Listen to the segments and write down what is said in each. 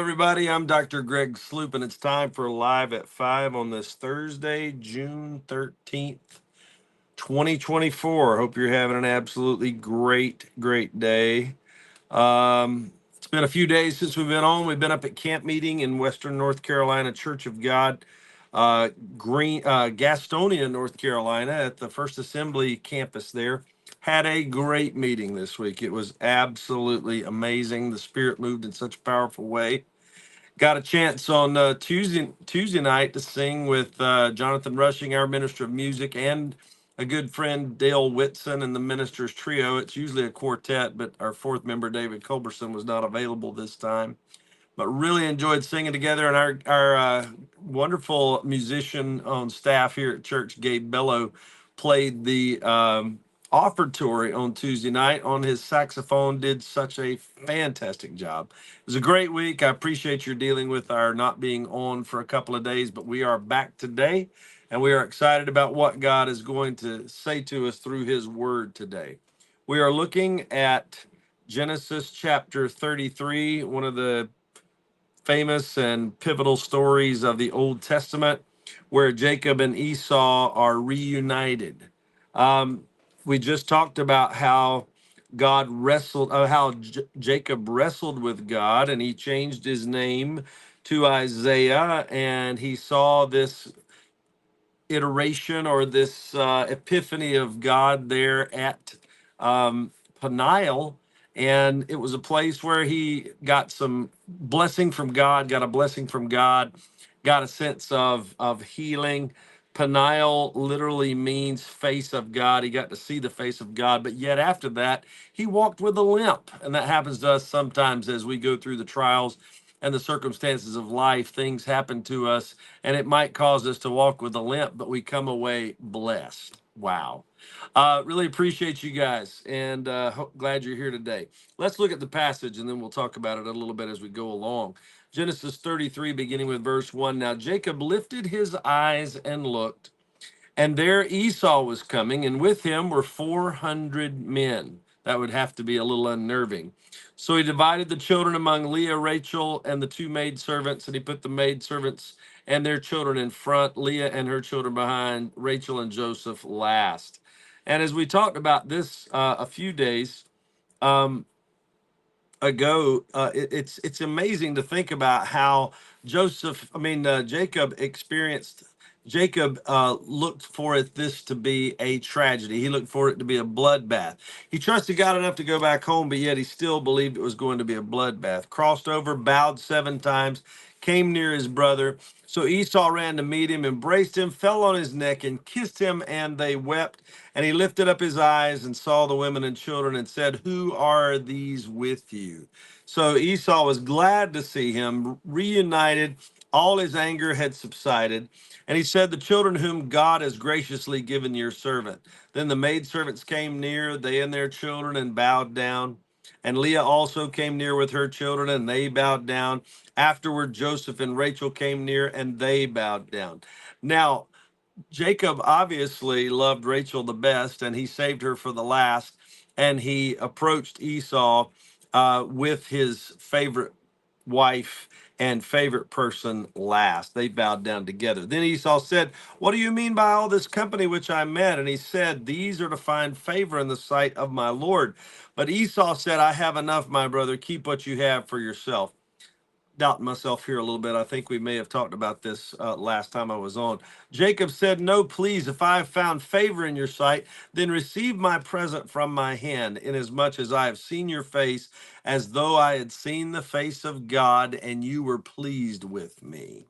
everybody. I'm Dr. Greg Sloop, and it's time for Live at 5 on this Thursday, June 13th, 2024. Hope you're having an absolutely great day. It's been a few days since we've been on. We've been up at camp meeting in Western North Carolina, Church of God, Gastonia, North Carolina, at the First Assembly campus there. Had a great meeting this week. It was absolutely amazing. The Spirit moved in such a powerful way. Got a chance on Tuesday night to sing with Jonathan Rushing, our minister of music, and a good friend Dale Whitson and the ministers trio. It's usually a quartet, but our fourth member David Culberson was not available this time. But really enjoyed singing together, and our wonderful musician on staff here at church, Gabe Bello, played the offertory on Tuesday night on his saxophone. Did such a fantastic job. It was a great week. I appreciate your dealing with our not being on for a couple of days, but we are back today, and we are excited about what God is going to say to us through His Word today. We are looking at Genesis chapter 33, one of the famous and pivotal stories of the Old Testament, where Jacob and Esau are reunited. Um, we just talked about how Jacob wrestled with God, and he changed his name to Isaiah, and he saw this iteration or this epiphany of God there at Peniel. And it was a place where he got some blessing from God, got a blessing from God, got a sense of healing. Peniel literally means face of God. He got to see the face of God, but yet after that, he walked with a limp. And that happens to us sometimes as we go through the trials and the circumstances of life. Things happen to us, and it might cause us to walk with a limp, but we come away blessed. Wow. Really appreciate you guys, and glad you're here today. Let's look at the passage, and then we'll talk about it a little bit as we go along. Genesis 33, beginning with verse 1. Now Jacob lifted his eyes and looked, and there Esau was coming, and with him were 400 men. That would have to be a little unnerving. So he divided the children among Leah, Rachel, and the two maidservants, and he put the maidservants and their children in front, Leah and her children behind, Rachel and Joseph last. And as we talked about this a few days um, ago, it's amazing to think about how Jacob experienced. Jacob looked for this to be a tragedy. He looked for it to be a bloodbath. He trusted God enough to go back home, but yet he still believed it was going to be a bloodbath. Crossed over, bowed 7 times, came near his brother. So Esau ran to meet him, embraced him, fell on his neck, and kissed him, and they wept. And he lifted up his eyes and saw the women and children and said, "Who are these with you?" So Esau was glad to see him reunited. All his anger had subsided. And he said, "The children whom God has graciously given your servant." Then the maidservants came near, they and their children, and bowed down. And Leah also came near with her children, and they bowed down. Afterward, Joseph and Rachel came near, and they bowed down. Now, Jacob obviously loved Rachel the best, and he saved her for the last. And he approached Esau with his favorite wife and favorite person last. They bowed down together. Then Esau said, "What do you mean by all this company which I met?" And he said, "These are to find favor in the sight of my Lord." But Esau said, "I have enough, my brother. Keep what you have for yourself." Doubting myself here a little bit. I think we may have talked about this last time I was on. Jacob said, "No, please, if I have found favor in your sight, then receive my present from my hand, inasmuch as I have seen your face, as though I had seen the face of God, and you were pleased with me.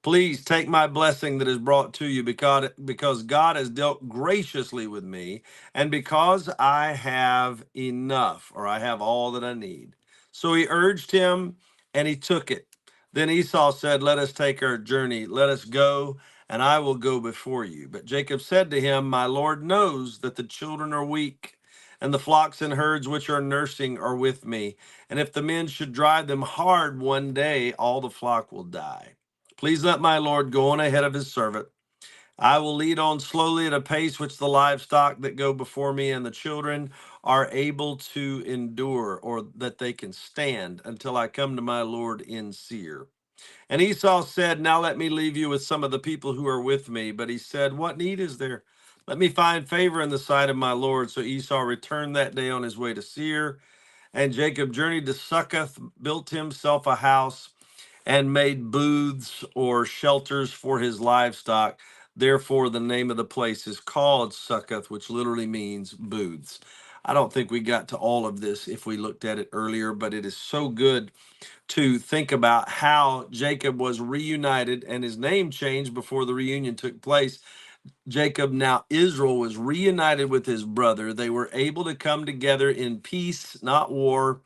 Please take my blessing that is brought to you, because God has dealt graciously with me, and because I have enough, or I have all that I need." So he urged him, and he took it. Then Esau said, "Let us take our journey. Let us go, and I will go before you." But Jacob said to him, "My Lord knows that the children are weak, and the flocks and herds which are nursing are with me. And if the men should drive them hard one day, all the flock will die. Please let my Lord go on ahead of his servant, I will lead on slowly at a pace which the livestock that go before me and the children are able to endure, or that they can stand until I come to my Lord in Seir. And Esau said, now let me leave you with some of the people who are with me. But he said, what need is there? Let me find favor in the sight of my Lord. So Esau returned that day on his way to Seir. And Jacob journeyed to Succoth, built himself a house, and made booths or shelters for his livestock. Therefore, the name of the place is called Succoth, which literally means booths. I don't think we got to all of this if we looked at it earlier, but it is so good to think about how Jacob was reunited and his name changed before the reunion took place. Jacob, now Israel, was reunited with his brother. They were able to come together in peace, not war.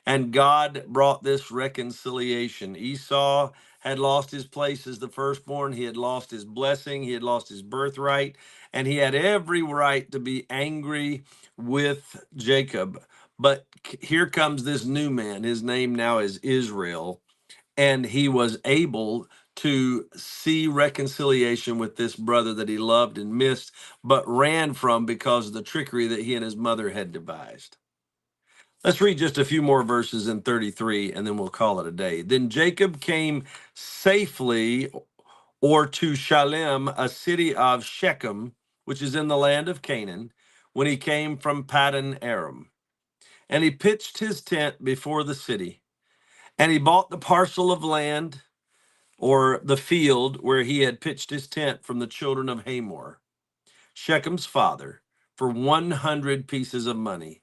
And God brought this reconciliation. Esau had lost his place as the firstborn. He had lost his blessing. He had lost his birthright. And he had every right to be angry with Jacob. But here comes this new man. His name now is Israel. And he was able to see reconciliation with this brother that he loved and missed, but ran from because of the trickery that he and his mother had devised. Let's read just a few more verses in 33 and then we'll call it a day. Then Jacob came safely or to Shalem, a city of Shechem, which is in the land of Canaan, when he came from Paddan Aram. And he pitched his tent before the city. And he bought the parcel of land or the field where he had pitched his tent from the children of Hamor, Shechem's father, for 100 pieces of money.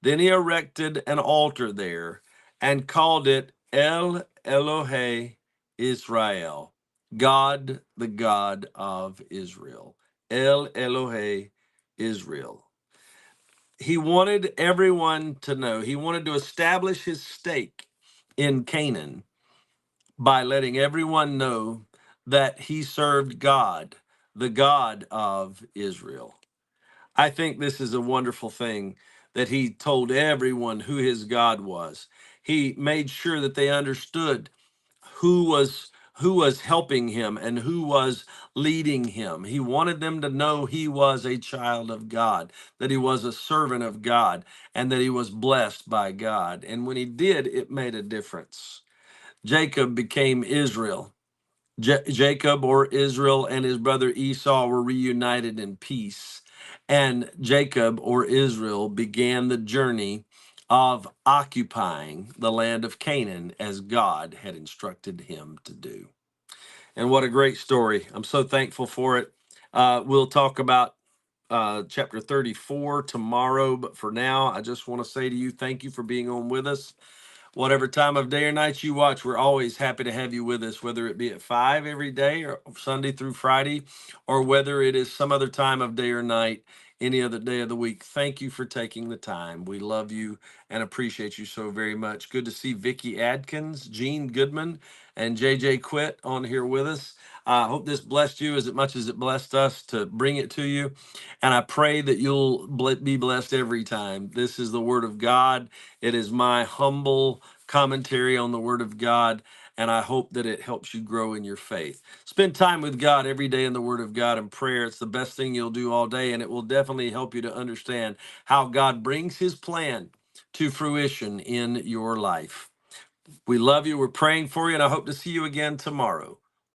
Then he erected an altar there and called it El Elohe Israel, God, the God of Israel. El Elohe Israel. He wanted everyone to know, he wanted to establish his stake in Canaan by letting everyone know that he served God, the God of Israel. I think this is a wonderful thing that he told everyone who his God was. He made sure that they understood who was helping him and who was leading him. He wanted them to know he was a child of God, that he was a servant of God, and that he was blessed by God. And when he did, it made a difference. Jacob became Israel. Jacob, or Israel, and his brother Esau were reunited in peace. And Jacob, or Israel, began the journey of occupying the land of Canaan as God had instructed him to do. And what a great story. I'm so thankful for it. We'll talk about chapter 34 tomorrow. But for now, I just want to say to you, thank you for being on with us. Whatever time of day or night you watch, we're always happy to have you with us, whether it be at 5 every day or Sunday through Friday, or whether it is some other time of day or night, any other day of the week. Thank you for taking the time. We love you and appreciate you so very much. Good to see Vicki Adkins, Gene Goodman, and JJ Quit on here with us. I hope this blessed you as much as it blessed us to bring it to you. And I pray that you'll be blessed every time. This is the Word of God. It is my humble commentary on the Word of God, and I hope that it helps you grow in your faith. Spend time with God every day in the Word of God and prayer. It's the best thing you'll do all day, and it will definitely help you to understand how God brings His plan to fruition in your life. We love you. We're praying for you, and I hope to see you again tomorrow.